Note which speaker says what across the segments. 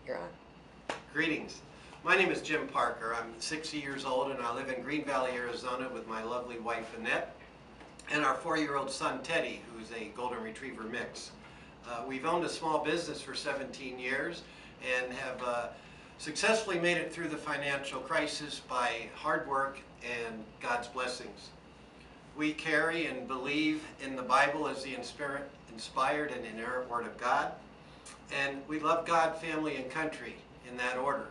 Speaker 1: You're on.
Speaker 2: Greetings. My name is Jim Parker. I'm 60 years old and I live in Green Valley, Arizona with my lovely wife Annette and our 4-year-old son Teddy, who's a golden retriever mix. We've owned a small business for 17 years and have successfully made it through the financial crisis by hard work and God's blessings. We carry and believe in the Bible as the inspired and inerrant Word of God, and we love God, family, and country in that order.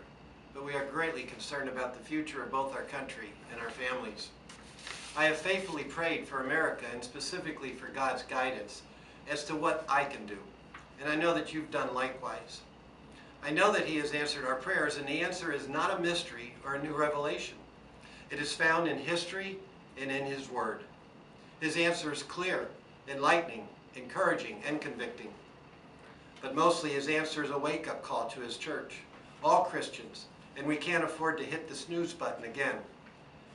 Speaker 2: But we are greatly concerned about the future of both our country and our families. I have faithfully prayed for America and specifically for God's guidance as to what I can do. And I know that you've done likewise. I know that He has answered our prayers, and the answer is not a mystery or a new revelation. It is found in history and in His Word. His answer is clear, enlightening, encouraging, and convicting. But mostly His answer is a wake-up call to His church, all Christians, and we can't afford to hit the snooze button again.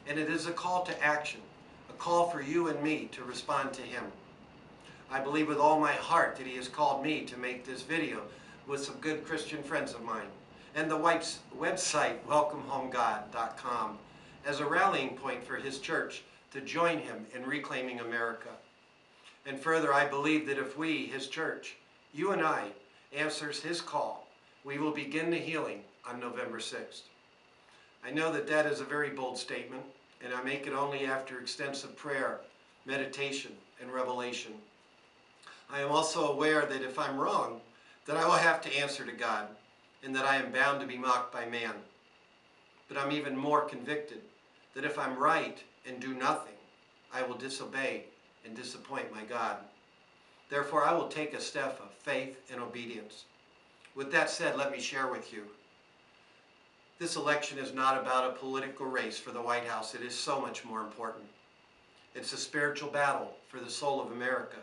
Speaker 2: And it is a call to action, a call for you and me to respond to Him. I believe with all my heart that He has called me to make this video with some good Christian friends of mine, and the website welcomehomegod.com as a rallying point for His church to join Him in reclaiming America. And further, I believe that if we, His church, you and I, answers His call, we will begin the healing on November 6th. I know that that is a very bold statement, and I make it only after extensive prayer, meditation, and revelation. I am also aware that if I'm wrong, that I will have to answer to God, and that I am bound to be mocked by man. But I'm even more convicted that if I'm right and do nothing, I will disobey and disappoint my God. Therefore, I will take a step of faith and obedience. With that said, let me share with you. This election is not about a political race for the White House. It is so much more important. It's a spiritual battle for the soul of America.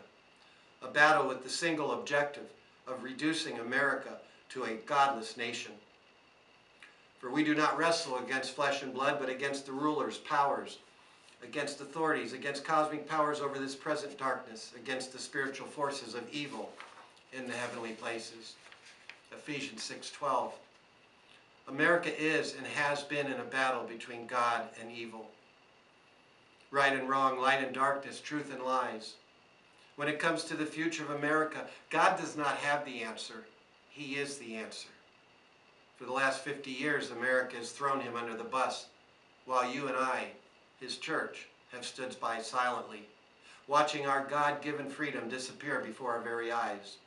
Speaker 2: A battle with the single objective of reducing America to a godless nation. For we do not wrestle against flesh and blood, but against the rulers, powers, against authorities, against cosmic powers over this present darkness, against the spiritual forces of evil in the heavenly places. Ephesians 6:12. America is and has been in a battle between God and evil. Right and wrong, light and darkness, truth and lies. When it comes to the future of America, God does not have the answer. He is the answer. For the last 50 years, America has thrown Him under the bus, while you and I, His church, have stood by silently, watching our God-given freedom disappear before our very eyes.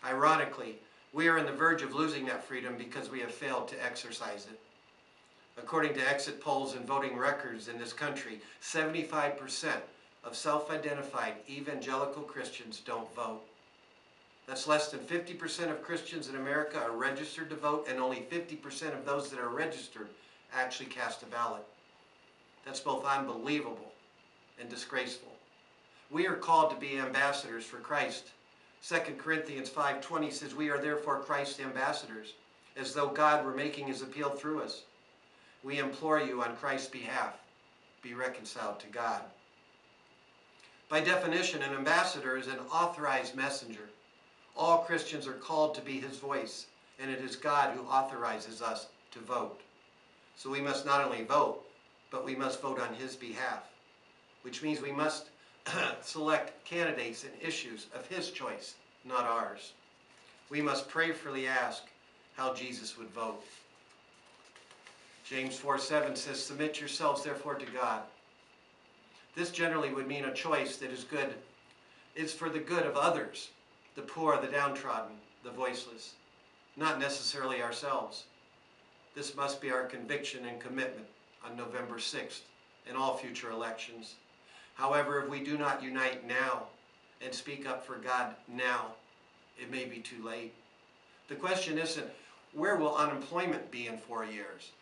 Speaker 2: Ironically, we are on the verge of losing that freedom because we have failed to exercise it. According to exit polls and voting records in this country, 75% of self-identified evangelical Christians don't vote. That's less than 50% of Christians in America are registered to vote, and only 50% of those that are registered actually cast a ballot. That's both unbelievable and disgraceful. We are called to be ambassadors for Christ. 2 Corinthians 5:20 says, "We are therefore Christ's ambassadors, as though God were making His appeal through us. We implore you on Christ's behalf, be reconciled to God." By definition, an ambassador is an authorized messenger. All Christians are called to be His voice, and it is God who authorizes us to vote. So we must not only vote, but we must vote on His behalf, which means we must select candidates and issues of His choice, not ours. We must prayerfully ask how Jesus would vote. James 4:7 says, "Submit yourselves therefore to God." This generally would mean a choice that is for the good of others, the poor, the downtrodden, the voiceless, not necessarily ourselves. This must be our conviction and commitment on November 6th and all future elections. However, if we do not unite now and speak up for God now, it may be too late. The question isn't, where will unemployment be in 4 years?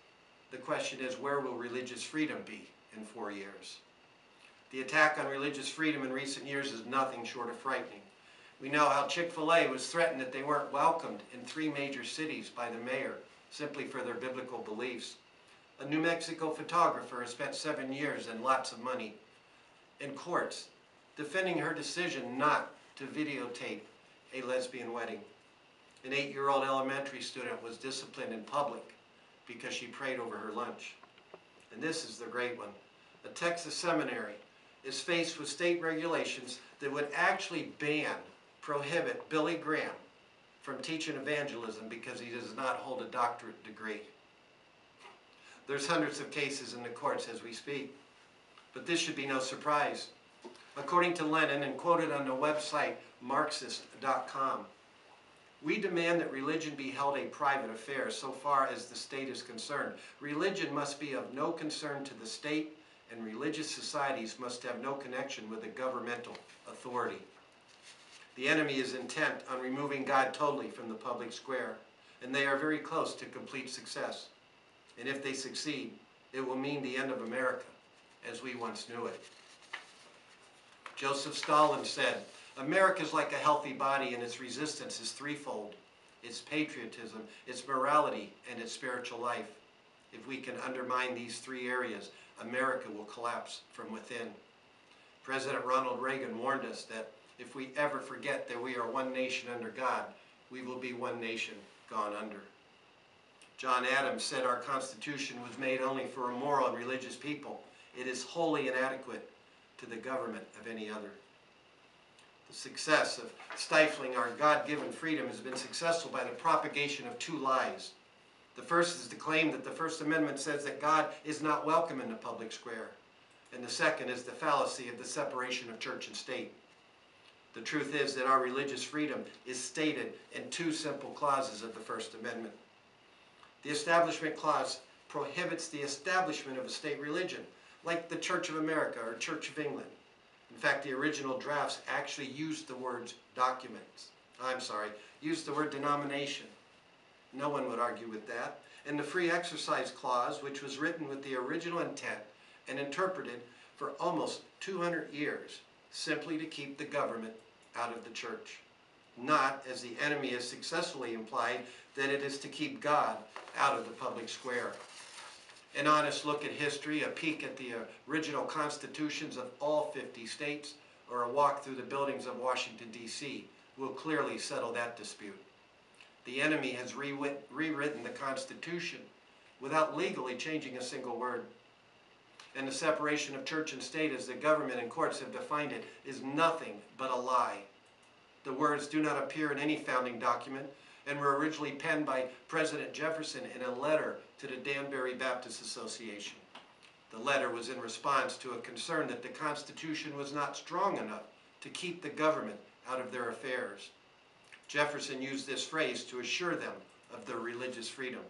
Speaker 2: The question is, where will religious freedom be in 4 years? The attack on religious freedom in recent years is nothing short of frightening. We know how Chick-fil-A was threatened that they weren't welcomed in 3 major cities by the mayor simply for their biblical beliefs. A New Mexico photographer has spent 7 years and lots of money in courts defending her decision not to videotape a lesbian wedding. An 8-year-old elementary student was disciplined in public because she prayed over her lunch. And this is the great one. A Texas seminary is faced with state regulations that would actually prohibit Billy Graham from teaching evangelism because he does not hold a doctorate degree. There's hundreds of cases in the courts as we speak, but this should be no surprise. According to Lenin, and quoted on the website Marxist.com, we demand that religion be held a private affair so far as the state is concerned. Religion must be of no concern to the state, and religious societies must have no connection with a governmental authority. The enemy is intent on removing God totally from the public square, and they are very close to complete success. And if they succeed, it will mean the end of America as we once knew it. Joseph Stalin said, "America is like a healthy body, and its resistance is threefold: its patriotism, its morality, and its spiritual life. If we can undermine these three areas, America will collapse from within." President Ronald Reagan warned us that if we ever forget that we are one nation under God, we will be one nation gone under. John Adams said our Constitution was made only for a moral and religious people. It is wholly inadequate to the government of any other. The success of stifling our God-given freedom has been successful by the propagation of two lies. The first is the claim that the First Amendment says that God is not welcome in the public square. And the second is the fallacy of the separation of church and state. The truth is that our religious freedom is stated in two simple clauses of the First Amendment. The Establishment Clause prohibits the establishment of a state religion, like the Church of America or Church of England. In fact, the original drafts actually used the word denomination. No one would argue with that. And the Free Exercise Clause, which was written with the original intent and interpreted for almost 200 years, simply to keep the government out of the church. Not, as the enemy has successfully implied, that it is to keep God out of the public square. An honest look at history, a peek at the original constitutions of all 50 states, or a walk through the buildings of Washington, D.C. will clearly settle that dispute. The enemy has rewritten the Constitution without legally changing a single word. And the separation of church and state, as the government and courts have defined it, is nothing but a lie. The words do not appear in any founding document and were originally penned by President Jefferson in a letter to the Danbury Baptist Association. The letter was in response to a concern that the Constitution was not strong enough to keep the government out of their affairs. Jefferson used this phrase to assure them of their religious freedom.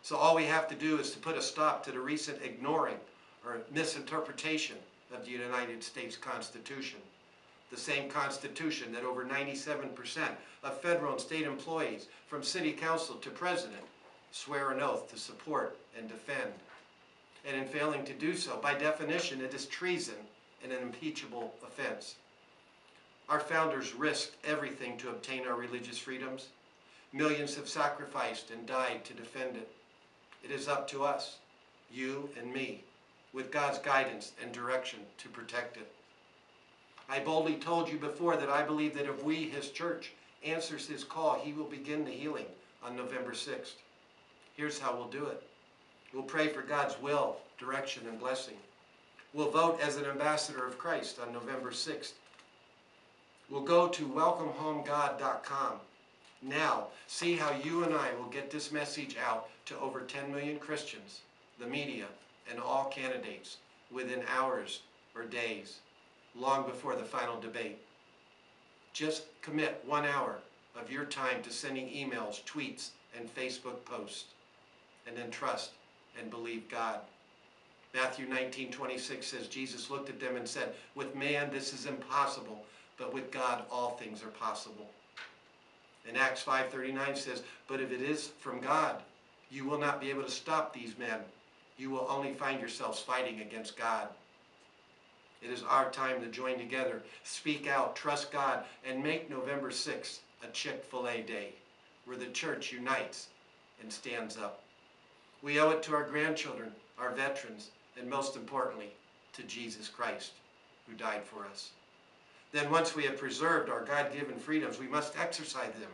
Speaker 2: So all we have to do is to put a stop to the recent ignoring or misinterpretation of the United States Constitution. The same Constitution that over 97% of federal and state employees, from city council to president, swear an oath to support and defend. And in failing to do so, by definition, it is treason and an impeachable offense. Our founders risked everything to obtain our religious freedoms. Millions have sacrificed and died to defend it. It is up to us, you and me, with God's guidance and direction to protect it. I boldly told you before that I believe that if we, His church, answers His call, He will begin the healing on November 6th. Here's how we'll do it. We'll pray for God's will, direction, and blessing. We'll vote as an ambassador of Christ on November 6th. We'll go to welcomehomegod.com. Now, see how you and I will get this message out to over 10 million Christians, the media, and all candidates within hours or days, long before the final debate. Just commit 1 hour of your time to sending emails, tweets, and Facebook posts, and then trust and believe God. Matthew 19:26 says, Jesus looked at them and said, with man this is impossible, but with God all things are possible. And Acts 5:39 says, but if it is from God, you will not be able to stop these men. You will only find yourselves fighting against God. It is our time to join together, speak out, trust God, and make November 6th a Chick-fil-A day, where the church unites and stands up. We owe it to our grandchildren, our veterans, and most importantly, to Jesus Christ, who died for us. Then once we have preserved our God-given freedoms, we must exercise them